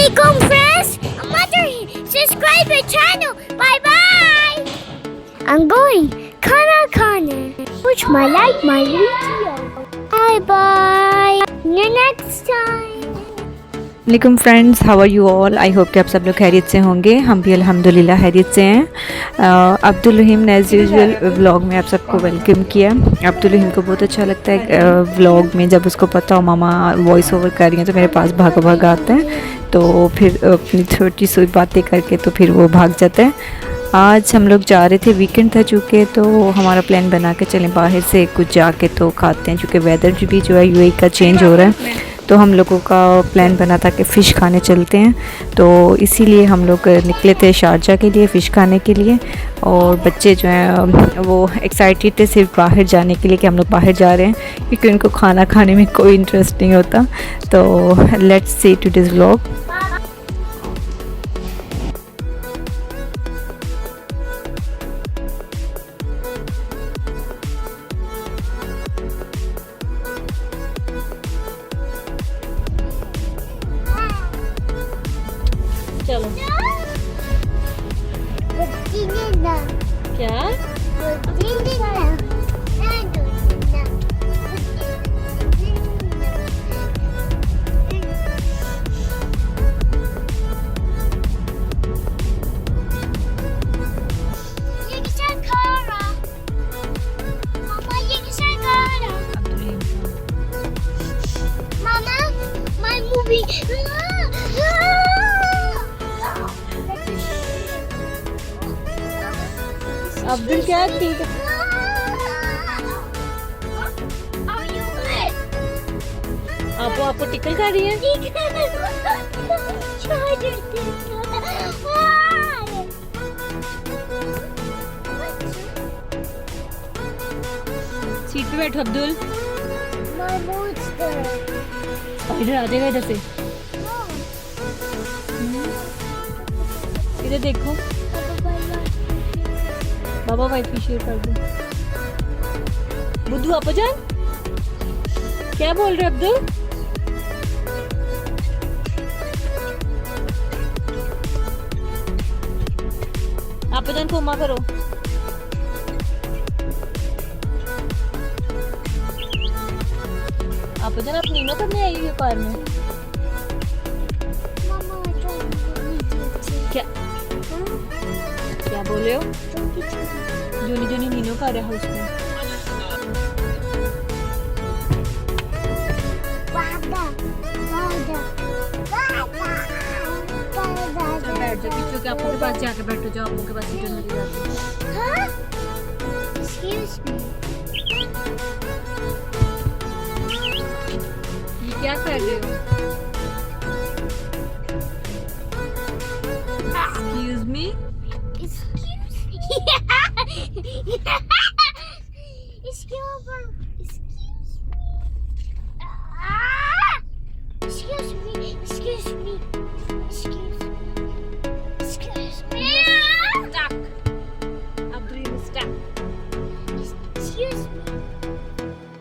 Assalamualaikum friends. Mother, subscribe my channel. Bye bye. I'm going khana khane. Which my like my video. Bye bye. Next time. वालेकुम friends, how are you all. I hope कि आप सब लोग खैरियत से होंगे। हम भी अल्हम्दुलिल्लाह खैरियत से हैं। अब्दुल रहीम ने एज़ यूजुअल व्लॉग में आप सबको वेलकम किया। अब्दुल रहीम को बहुत अच्छा लगता है व्लॉग में, जब उसको पता हो मामा वॉइस ओवर कर रही हैं तो मेरे पास भागा भागा आता है, तो फिर अपनी छोटी सी बातें करके तो फिर वो भाग जाता है। आज हम लोग जा रहे थे, वीकेंड था चूँकि, तो हमारा प्लान बना के चलें बाहर से कुछ जाके तो खाते हैं, चूँकि वेदर भी जो है यूएई का चेंज हो रहा है, तो हम लोगों का प्लान बना था कि फ़िश खाने चलते हैं। तो इसीलिए हम लोग निकले थे शारजा के लिए फ़िश खाने के लिए। और बच्चे जो हैं वो एक्साइटेड थे सिर्फ बाहर जाने के लिए कि हम लोग बाहर जा रहे हैं, क्योंकि उनको खाना खाने में कोई इंटरेस्ट नहीं होता। तो let's see to this vlog. चलो क्या Mama, my movie. अब्दुल क्या एक्टिंग आपको टिकल कर रही है। सीट पे बैठो अब्दुल। इधर आ जाएगा, इधर से इधर देखो। बाबा वाइफाई शेयर कर दो। बुद्धू आपा जान क्या बोल रहे अब्दुल? आपा जान को माँ करो। आपा जान आप नीनो करने आई हुई कार में क्या क्या बोल रहे हो? जोनी जोनी नीनो का रहा है उसमें। बैठ जाओ पिछू के, आपको के पास जाके बैठो, जाओ आपको के पास सीट मिल जाती है। Excuse me. ये क्या कर रहे हो? Excuse me?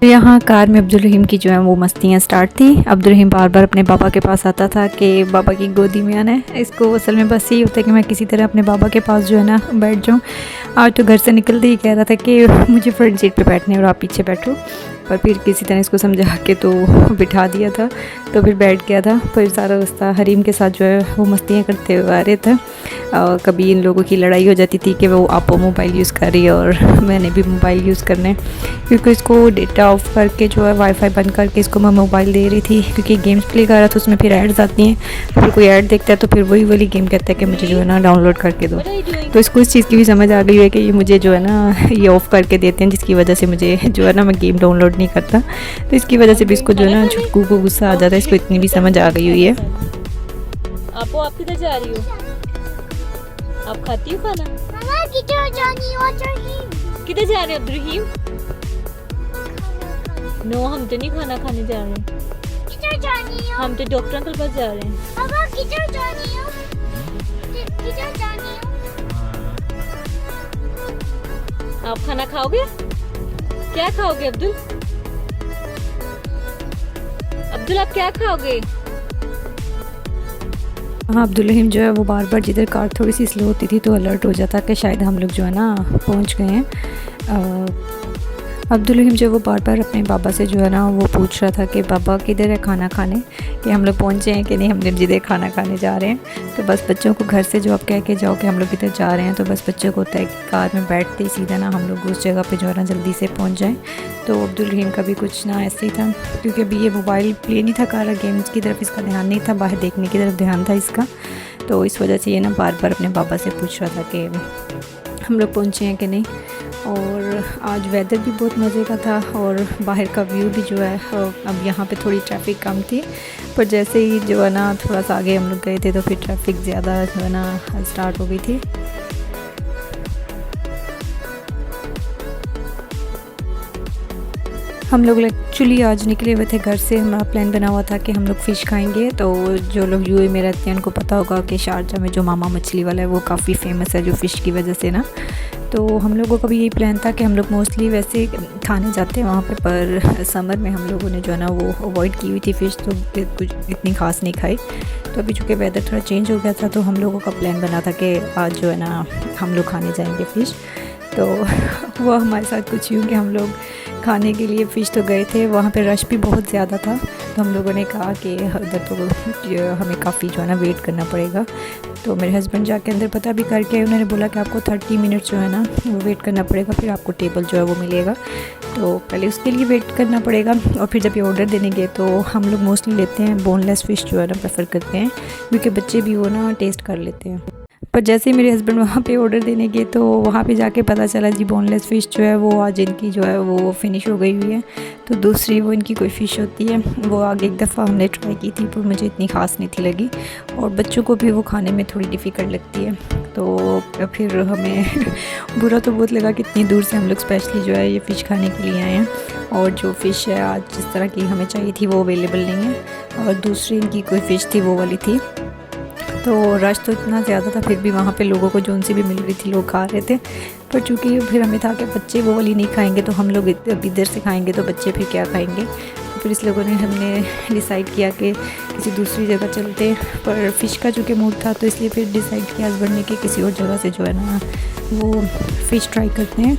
यहाँ कार में अब्दुल रहीम की जो है वो मस्तियाँ स्टार्ट थी। अब्दुल रहीम बार बार अपने पापा के पास आता था कि बाबा की गोदी में आना है। इसको असल में बस यही होता है कि मैं किसी तरह अपने बाबा के पास जो है ना बैठ जाऊँ। आज तो घर से निकलते ही कह रहा था कि मुझे फ्रंट सीट पे बैठने और आप पीछे बैठो, पर फिर किसी तरह इसको समझा के तो बिठा दिया था, तो फिर बैठ गया था। फिर सारा रास्ता हरीम के साथ जो है वो मस्तियाँ करते हुए आ रहे थे। कभी इन लोगों की लड़ाई हो जाती थी कि वो आपो मोबाइल यूज़ कर रही है और मैंने भी मोबाइल यूज़ करने, क्योंकि इसको डेटा ऑफ करके जो है वाईफाई बंद करके इसको मैं मोबाइल दे रही थी, क्योंकि गेम्स प्ले कर रहा था, उसमें फिर ऐड्स आती हैं, फिर कोई ऐड देखता है तो फिर वही वाली गेम कहता है कि मुझे जो है ना डाउनलोड करके दो। तो इसको इस चीज़ की भी समझ आ गई है कि ये मुझे जो है ना ये ऑफ़ करके देते हैं, जिसकी वजह से मुझे जो है ना मैं गेम डाउनलोड नहीं करता। तो इसकी वजह से भी इसको जो है ना छुटकू को गुस्सा आ जाता है। इसको इतनी भी समझ आ गई हुई है। आप किधर जा रही हो? आप खाती हो खाना? किधर किधर जा रहे हो अब्दुल रहीम? नो, हम तो नहीं खाना खाने जा रहे हैं, किधर जानी हो? हम तो डॉक्टर अंकल पास जा रहे हैं। पापा किधर जानी हो? किधर जानी हो? आप खाना खाओगे? क्या खाओगे अब्दुल? अब्दुल आप क्या खाओगे? हाँ, अब्दुल रहीम जो है वो बार बार जिधर कार थोड़ी सी स्लो होती थी तो अलर्ट हो जाता कि शायद हम लोग जो है ना पहुंच गए हैं। अब्दुल रहीम जो है वो बार बार अपने पापा से जो है ना वो पूछ रहा था कि पापा किधर है खाना खाने, कि हम लोग पहुँचे हैं कि नहीं, हम लोग जिधर खाना खाने जा रहे हैं। तो बस बच्चों को घर से जो आप कह के जाओ कि हम लोग इधर जा रहे हैं, तो बस बच्चों को होता है कि कार में बैठते ही सीधा ना हम लोग उस जगह पे जो है ना जल्दी से पहुँच जाएँ। तो अब्दुल रहीम का भी कुछ ना ऐसे ही था, क्योंकि अभी ये मोबाइल प्ले नहीं था कर रहा, गेम्स की तरफ इसका ध्यान नहीं था, बाहर देखने की तरफ ध्यान था इसका। तो इस वजह से ये ना बार बार अपने पापा से पूछ रहा था कि हम लोग पहुँचे हैं कि नहीं। और आज वेदर भी बहुत मज़े का था और बाहर का व्यू भी जो है, अब यहाँ पे थोड़ी ट्रैफिक कम थी, पर जैसे ही जो है ना थोड़ा सा आगे हम लोग गए थे तो फिर ट्रैफिक ज़्यादा जो है ना स्टार्ट हो गई थी। हम लोग एक्चुअली आज निकले हुए थे घर से, हमारा प्लान बना हुआ था कि हम लोग फ़िश खाएंगे। तो जो लोग यूएई में रहते हैं उनको पता होगा कि शारजा में जो मामा मछली वाला है वो काफ़ी फेमस है जो फ़िश की वजह से ना। तो हम लोगों का भी यही प्लान था कि हम लोग मोस्टली वैसे खाने जाते हैं वहाँ पे, पर समर में हम लोगों ने जो है ना वो अवॉइड की हुई थी फ़िश, तो कुछ इतनी ख़ास नहीं खाई। तो अभी चूँकि वेदर थोड़ा चेंज हो गया था तो हम लोगों का प्लान बना था कि आज जो है ना हम लोग खाने जाएंगे फ़िश। तो वो हमारे साथ कुछ यूँ कि हम लोग खाने के लिए फ़िश तो गए थे, वहाँ पे रश भी बहुत ज़्यादा था, तो हम लोगों ने कहा कि इधर तो हमें काफ़ी जो है ना वेट करना पड़ेगा। तो मेरे हस्बैंड जाके अंदर पता भी करके उन्होंने बोला कि आपको 30 मिनट जो है ना वो वेट करना पड़ेगा, फिर आपको टेबल जो है वो मिलेगा। तो पहले उसके लिए वेट करना पड़ेगा और फिर जब ये ऑर्डर देने गए तो हम लोग मोस्टली लेते हैं बोनलेस फ़िश जो है ना प्रेफर करते हैं, क्योंकि बच्चे भी वो ना टेस्ट कर लेते हैं। पर जैसे ही मेरे हस्बैंड वहाँ पे ऑर्डर देने गए तो वहाँ पे जाके पता चला जी बोनलेस फ़िश जो है वो आज इनकी जो है वो फ़िनिश हो गई हुई है। तो दूसरी वो इनकी कोई फ़िश होती है, वो आगे एक दफ़ा हमने ट्राई की थी पर मुझे इतनी ख़ास नहीं थी लगी, और बच्चों को भी वो खाने में थोड़ी डिफ़िकल्ट लगती है। तो फिर हमें बुरा तो बहुत लगा कि इतनी दूर से हम लोग स्पेशली जो है ये फ़िश खाने के लिए आए हैं, और जो फ़िश है आज जिस तरह की हमें चाहिए थी वो अवेलेबल नहीं है, और दूसरी इनकी कोई फ़िश थी वो वाली थी। तो रश तो इतना ज़्यादा था, फिर भी वहाँ पे लोगों को जो उनसे भी मिल रही थी लोग खा रहे थे। पर चूँकि फिर हमें था कि बच्चे वो वाली नहीं खाएंगे तो हम लोग इधर से खाएंगे तो बच्चे फिर क्या खाएंगे। तो फिर इस लोगों ने हमने डिसाइड किया कि किसी दूसरी जगह चलते, पर फ़िश का चूँकि मूड था तो इसलिए फिर डिसाइड किया हस्बैंड ने कि किसी और जगह से जो है ना वो फ़िश ट्राई करते हैं।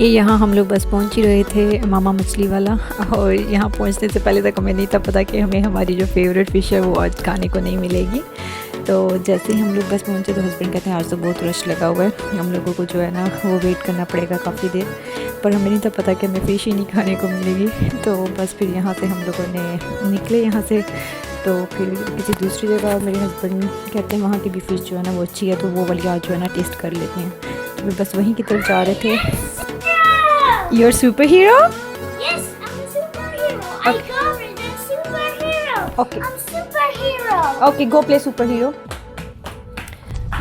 ये यहाँ हम लोग बस पहुँच ही रहे थे मामा मछली वाला, और यहाँ पहुँचने से पहले तक हमें नहीं था पता कि हमें हमारी जो फेवरेट फ़िश है वो आज खाने को नहीं मिलेगी। तो जैसे ही हम लोग बस पहुँचे तो हस्बैंड कहते हैं आज तो बहुत रश लगा हुआ है, हम लोगों को जो है ना वो वेट करना पड़ेगा काफ़ी देर, पर हमें नहीं था पता कि हमें फ़िश ही नहीं खाने को मिलेगी। तो बस फिर यहाँ से हम लोगों ने निकले यहाँ से, तो फिर किसी दूसरी जगह मेरे हस्बैंड कहते हैं वहाँ की भी फ़िश जो है ना वो अच्छी है, तो वो वाली आज जो है ना टेस्ट कर लेते हैं। तो फिर बस वहीं की तरफ जा रहे थे। You're superhero? Yes, I'm a superhero. I covered a superhero. Okay. I'm superhero. Okay go play super hero.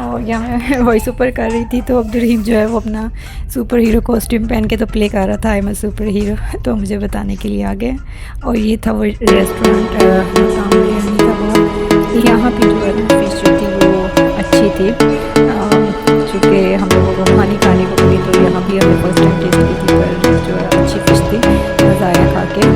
और यहाँ मैं वॉइस ऊपर कर रही थी, तो अब्दुल जो है वो अपना सुपर हीरो कॉस्ट्यूम पहन के तो प्ले कर रहा था I am a super hero, तो मुझे बताने के लिए आ गए। और ये था वो रेस्टोरेंट सामने था वो, यहाँ पे जो है फिश जो थी वो अच्छी थी, चूँकि हम लोगों को खानी को मिली, तो यहाँ भी हमें फर्स्ट टाइम टेस्ट की थी, पर जो है अच्छी फिश थी, मज़ा आया खा के।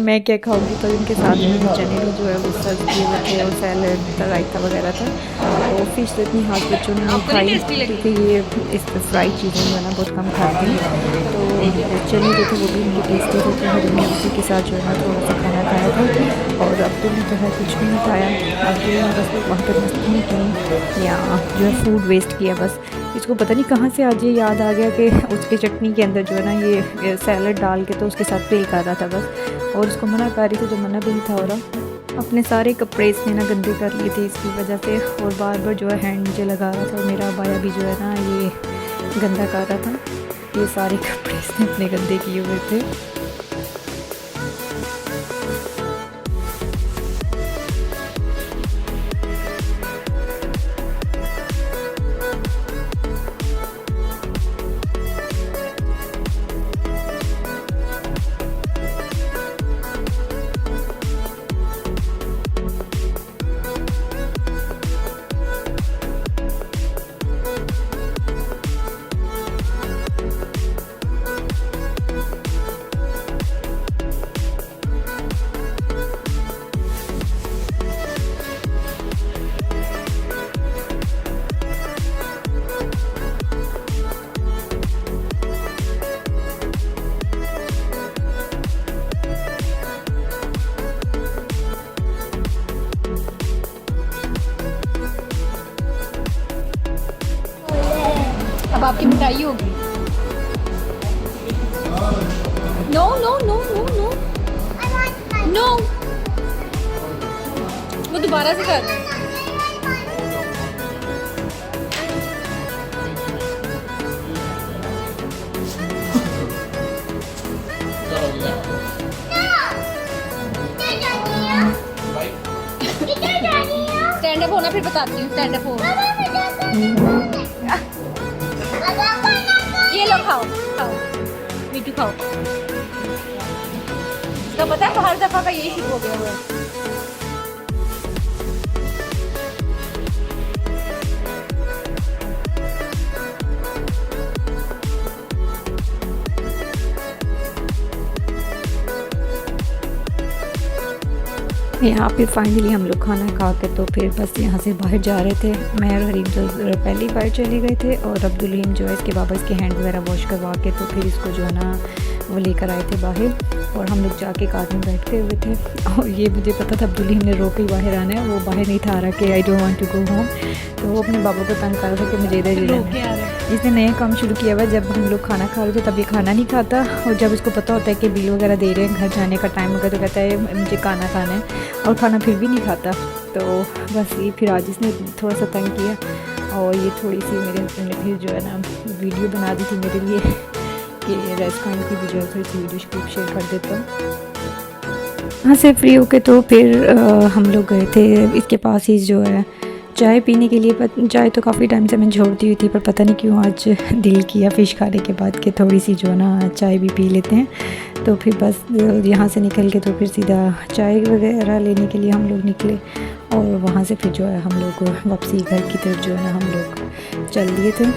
मैं क्या खाऊंगी, तो इनके साथ में चने जो है वो सर्व किए हुए थे, और सैलड रायता वगैरह था। तो फिश तो इतनी हाथ बच्चों ने नहीं खाई, क्योंकि ये इस फ्राई चीज़ें जो है ना बहुत कम खाती हैं। तो चने जो थे वो भी इनके टेस्टी थे, तो हमने उसी के साथ जो है ना थोड़ा सा खाना खाया था। और अब्दुल जो है कुछ भी नहीं खाया, अब्दुल ने बस वहाँ पर मस्ती की या जो है फूड वेस्ट किया बस। इसको पता नहीं कहाँ से आज ये याद आ गया कि उसके चटनी के अंदर जो है ना ये सैलड डाल के तो उसके साथ प्ले कर रहा था बस, और उसको मना कर रही थी जो मना भी नहीं था हो रहा। अपने सारे कपड़े इसने ना गंदे कर लिए थे इसकी वजह से, और बार बार जो है हैंड मुझे लगा रहा था, और मेरा अबाया भी जो है ना ये गंदा कर रहा था। ये सारे कपड़े इसने अपने गंदे किए हुए थे। बाप की मिठाई होगी। No no no no no no, वो दोबारा से कर रहे हैं। स्टैंड अप होना फिर बताती हूँ। स्टैंड अप हो, ये लो खाओ खाओ, मीठू खाओ। इसका पता है हर दफा का यही शुरू हो गया हुआ है। यहाँ पे फाइनली हम लोग खाना खा के तो फिर बस यहाँ से बाहर जा रहे थे। मैं और हरीम तो पहली बार चले गए थे और अब्दुल जो है इसके बाबा इसके हैंड वगैरह वॉश करवा के तो फिर इसको जो है ना वो लेकर आए थे बाहर और हम लोग जाके कार में बैठे हुए थे। और ये मुझे पता था अब्दुल ने रो के बाहर आना है, वो बाहर नहीं था आ रहा कि I don't want to go home, तो वो अपने बाबा को तंग कर रहा था कि मुझे इधर ही रहना है। इसने नया काम शुरू किया हुआ, जब हम लोग खाना खा रहे थे तब ये खाना नहीं खाता और जब उसको पता होता है कि बिल वगैरह दे रहे हैं घर जाने का टाइम होगा तो कहता है मुझे खाना खाना है और खाना फिर भी नहीं खाता। तो बस ये फिर आज इसने थोड़ा सा तंग किया और ये थोड़ी सी मेरे हस्बैंड ने फिर जो है ना वीडियो बना दी थी मेरे लिए कि रेस्टोरेंट की भी जो है थोड़ी सी वीडियो क्लिप शेयर कर देता हूँ। वहाँ से फ्री होके तो फिर हम लोग गए थे इसके पास ही जो है चाय पीने के लिए। चाय तो काफ़ी टाइम से मैं छोड़ती हुई थी पर पता नहीं क्यों आज दिल किया फ़िश खाने के बाद कि थोड़ी सी जो है ना चाय भी पी लेते हैं। तो फिर बस यहाँ से निकल के तो फिर सीधा चाय वगैरह लेने के लिए हम लोग निकले और वहाँ से फिर जो है हम लोग वापसी घर की तरफ जो है ना हम लोग चल दिए थे।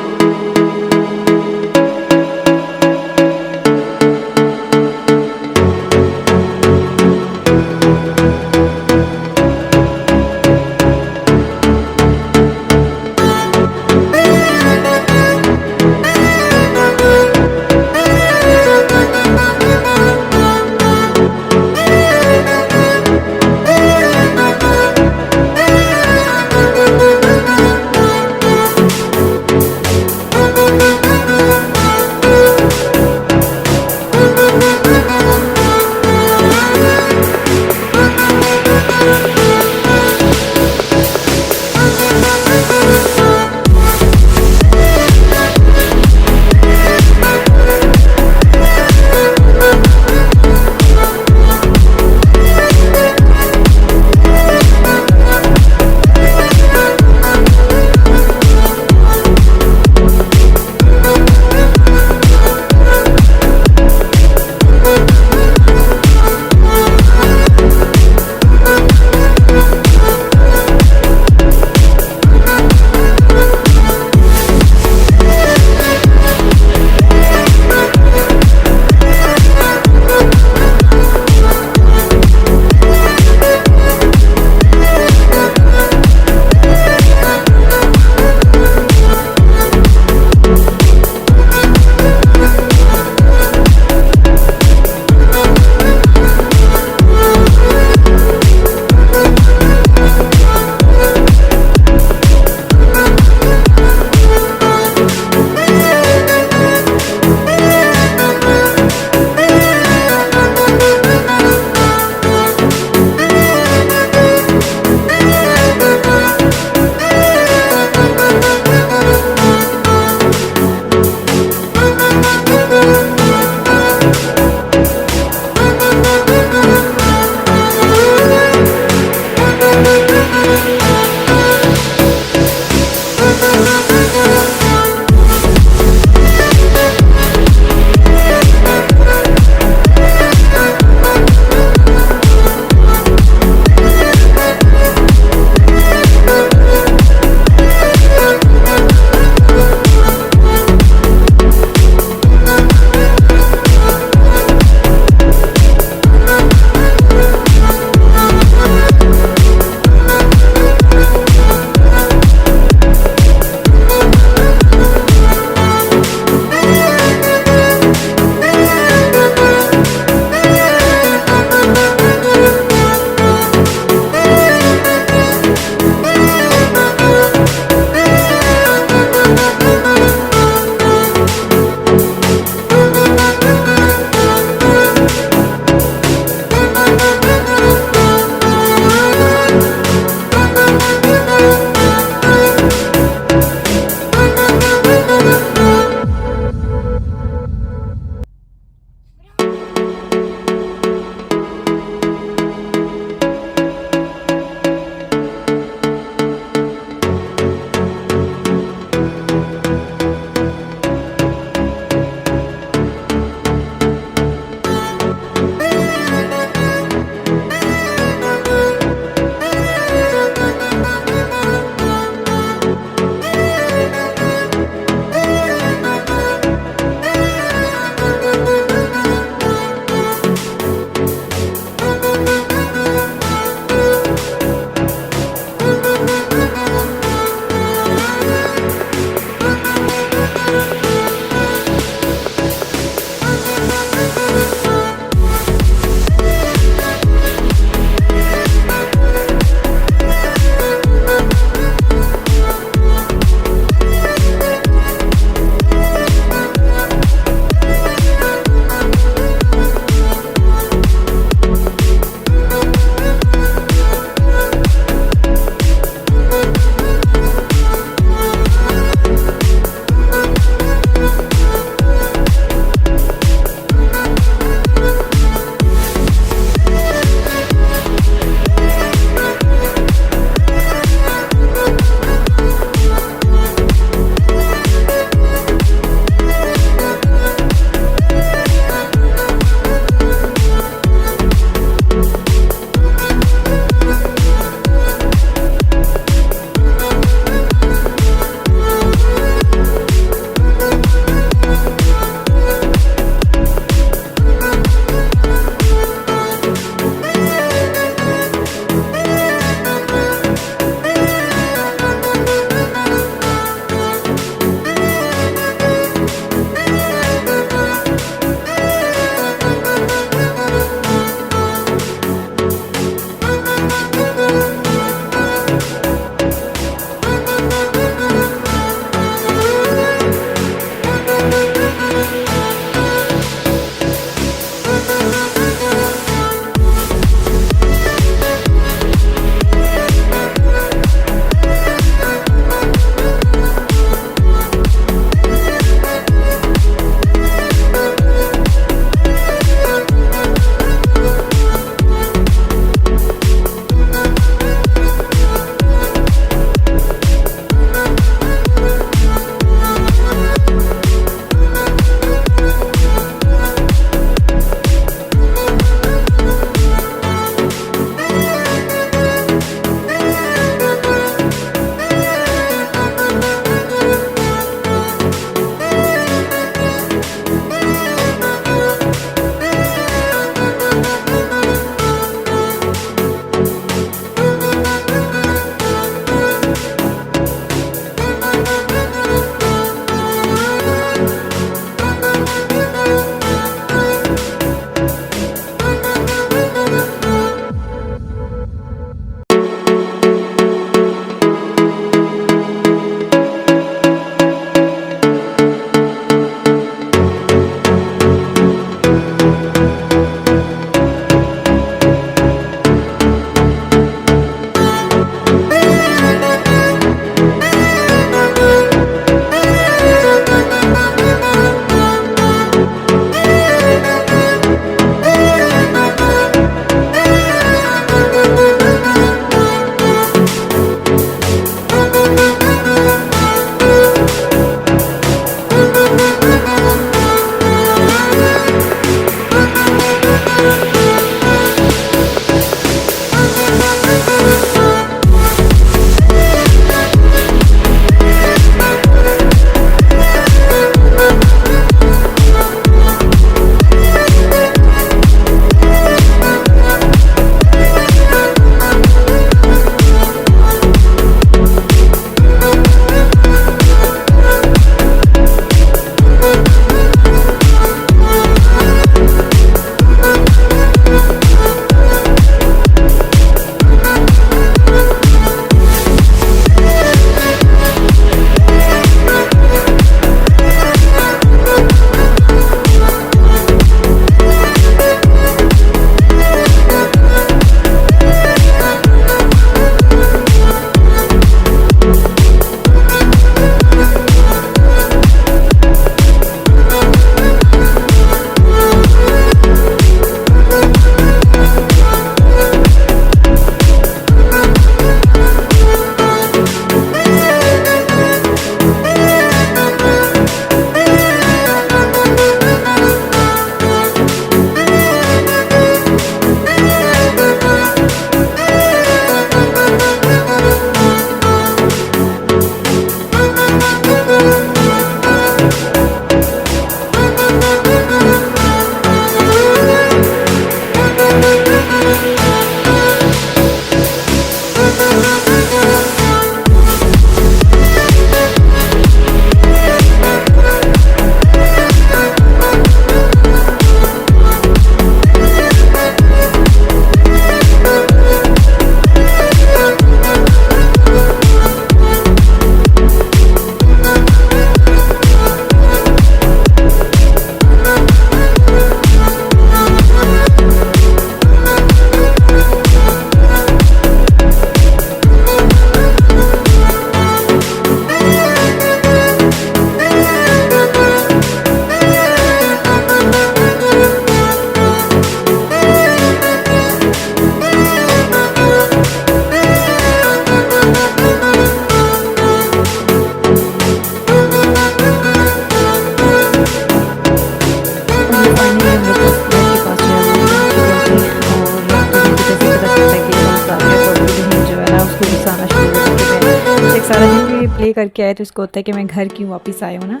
प्ले करके आए तो इसको होता है कि मैं घर क्यों वापस आया हूँ ना।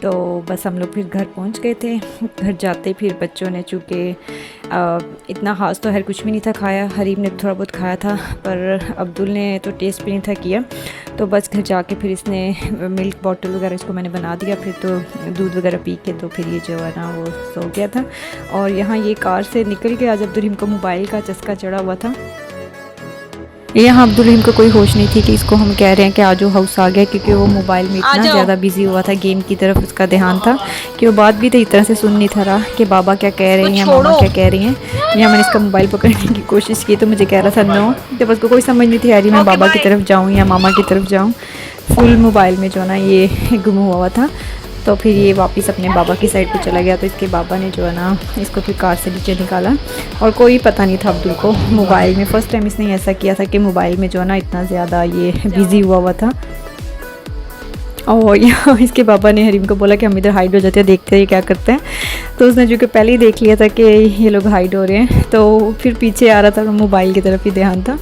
तो बस हम लोग फिर घर पहुँच गए थे। घर जाते फिर बच्चों ने चूँकि इतना ख़ास तो हर कुछ भी नहीं था खाया, हरीम ने थोड़ा बहुत खाया था पर अब्दुल ने तो टेस्ट भी नहीं था किया। तो बस घर जाके फिर इसने मिल्क बॉटल वगैरह इसको मैंने बना दिया, फिर तो दूध वगैरह पी के तो फिर ये जो है ना वो सो गया था। और यहाँ ये कार से निकल के आज अब्दुल को मोबाइल का चस्का चढ़ा हुआ था। यहाँ अब्दुल को कोई होश नहीं थी कि इसको हम कह रहे हैं कि आजो हाउस आ गया, क्योंकि वो मोबाइल में इतना ज़्यादा बिजी हुआ था, गेम की तरफ उसका ध्यान था कि वो बात भी तो इस तरह से सुन नहीं था रहा कि बाबा क्या कह रहे हैं, मामा क्या कह रही हैं। यहाँ मैंने इसका मोबाइल पकड़ने की कोशिश की तो मुझे कह रहा था नो, जब उसको कोई समझ नहीं थी यारी मैं बाबा की तरफ जाऊँ या मामा की तरफ जाऊँ। फुल मोबाइल में जो है ना ये गुम हुआ था। तो फिर ये वापस अपने बाबा की साइड पे चला गया। तो इसके बाबा ने जो है ना इसको फिर कार से नीचे निकाला और कोई पता नहीं था अब्दुल को मोबाइल में। फ़र्स्ट टाइम इसने ऐसा किया था कि मोबाइल में जो है ना इतना ज़्यादा ये बिज़ी हुआ था। और यहाँ इसके पापा ने हरीम को बोला कि हम इधर हाइड हो जाते हैं, देखते हैं क्या करते हैं। तो उसने जो कि पहले ही देख लिया था कि ये लोग हाइड हो रहे हैं, तो फिर पीछे आ रहा था, मोबाइल की तरफ ही ध्यान था।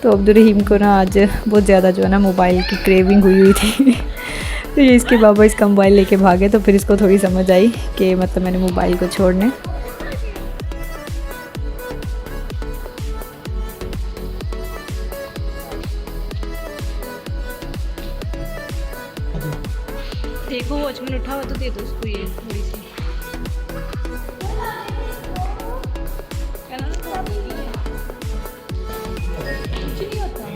तो अब्दुल रहीम को ना आज बहुत ज़्यादा जो है ना मोबाइल की क्रेविंग हुई थी। तो ये इसके बाबा इसका मोबाइल लेके भागे तो फिर इसको थोड़ी समझ आई कि मतलब मैंने मोबाइल को छोड़ने। देखो वॉचमैन उठा हुआ तो दे दो उसको ये थोड़ी सी। कुछ नहीं होता।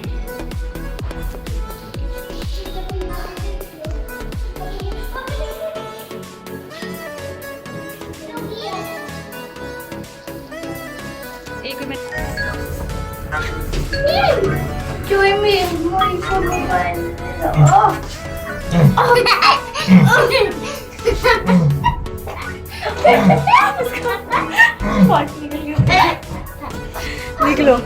एक minute Join me in my mobile. निकलो।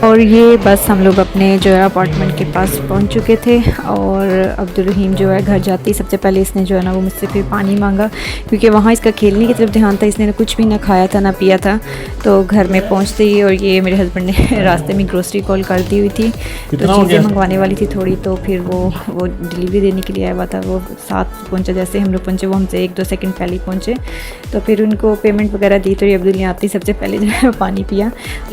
और ये बस हम लोग अपने जो है अपार्टमेंट के पास पहुंच चुके थे। और अब्दुल रहीम जो है घर जाते ही सबसे पहले इसने जो है ना वो मुझसे फिर पानी मांगा, क्योंकि वहाँ इसका खेलने की तरफ ध्यान था। इसने कुछ भी ना खाया था ना पिया था। तो घर में पहुँचते ही और ये मेरे हस्बैंड ने रास्ते में ग्रोसरी कॉल कर दी हुई थी, तो चीज़ें मंगवाने वाली थी थोड़ी। तो फिर वो डिलीवरी देने के लिए आया हुआ था। वो 7 पहुँचा, जैसे हम लोग पहुँचे वो हमसे 1-2 सेकंड पहले ही पहुँचे। तो फिर उनको पेमेंट वगैरह दी। तो ये अब्दुल ने आते ही सबसे पहले जो है पानी पिया।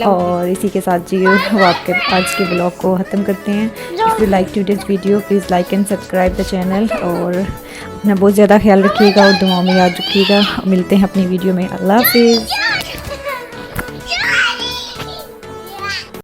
और इसी के साथ जी वो आपके आज के ब्लॉग को ख़त्म करते हैं। If you like today's video please like and subscribe the channel. और अपना बहुत ज़्यादा ख्याल रखिएगा और दुआओं में याद रखिएगा। मिलते हैं अपनी वीडियो में। अल्लाह हाफिज़।